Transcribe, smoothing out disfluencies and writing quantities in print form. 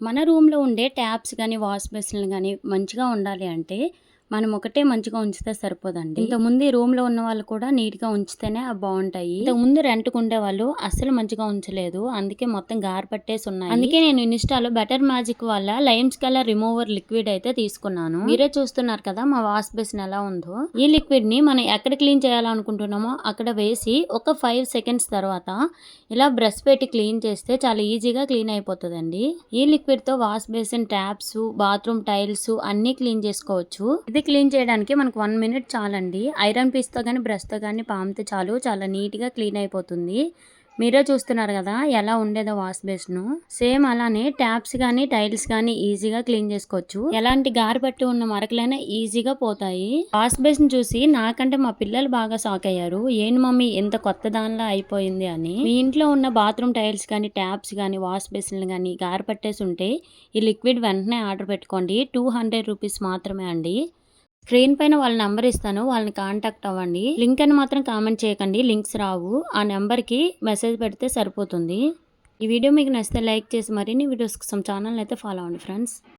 మన రూమ్‌లో ఉండే ట్యాప్స్ గానీ, వాష్ బేసిన్‌లు గానీ మంచిగా ఉండాలి అంటే, మనం ఒకటే మంచిగా ఉంచితే సరిపోదండి. ఇంతకుముందు ఈ రూమ్‌లో ఉన్న వాళ్ళు కూడా నీట్‌గా ఉంచితేనే అవి బావుంటాయి. ఇంతకుముందు రెంట్‌కుండేవాళ్ళు అస్సలు మంచిగా ఉంచలేదు. అందుకే మొత్తం గార పట్టేసి ఉన్నాయి. అందుకే నేను ఇన్‌స్టాలో బెటర్ మ్యాజిక్ వాళ్ళ లైమ్స్ కలర్ రిమూవర్ లిక్విడ్ అయితే తీసుకున్నాను. మీరే చూస్తున్నారు కదా మా వాష్ బేసిన్ ఎలా ఉందో. ఈ లిక్విడ్‌ని మనం ఎక్కడ క్లీన్ చేయాలనుకుంటున్నామో అక్కడ వేసి ఒక 5 సెకండ్స్ తర్వాత ఇలా బ్రష్ పెట్టి క్లీన్ చేస్తే చాలా ఈజీగా క్లీన్ అయిపోతుందండి. ఈ లిక్విడ్ తో wash basin taps, bathroom tiles అన్ని క్లీన్ చేసుకోవచ్చు. ఇది క్లీన్ చేయడానికి మనకు 1 మినిట్ చాలండి. ఐరన్ పీస్ తో గానీ బ్రష్ తో గానీ పామితే చాలు, చాలా నీట్ గా క్లీన్ అయిపోతుంది. మీరే చూస్తున్నారు కదా ఎలా ఉండేదో వాష్ బేసిన్. సేమ్ అలానే ట్యాప్స్ గానీ టైల్స్ గానీ ఈజీగా క్లీన్ చేసుకోవచ్చు. ఎలాంటి గారి పట్టి ఉన్న మరకలైనా ఈజీగా పోతాయి. వాష్ బేసిన్ చూసి నాకంటే మా పిల్లలు బాగా షాక్ అయ్యారు. ఏంటి మమ్మీ ఎంత కొత్త దానిలా అయిపోయింది అని. మీ ఇంట్లో ఉన్న బాత్రూమ్ టైల్స్ కానీ ట్యాప్స్ కానీ వాష్ బేసిన్లు కానీ గారి పట్టేసి ఉంటే ఈ లిక్విడ్ వెంటనే ఆర్డర్ పెట్టుకోండి. 200 రూపీస్ మాత్రమే అండి. స్క్రీన్ పైన వాళ్ళ నెంబర్ ఇస్తాను, వాళ్ళని కాంటాక్ట్ అవ్వండి. లింక్ అని మాత్రం కామెంట్ చేయకండి, లింక్స్ రావు. ఆ నెంబర్కి మెసేజ్ పెడితే సరిపోతుంది. ఈ వీడియో మీకు నచ్చితే లైక్ చేసి మరిన్ని వీడియోస్ కోసం ఛానల్ అయితే ఫాలో అవ్వండి ఫ్రెండ్స్.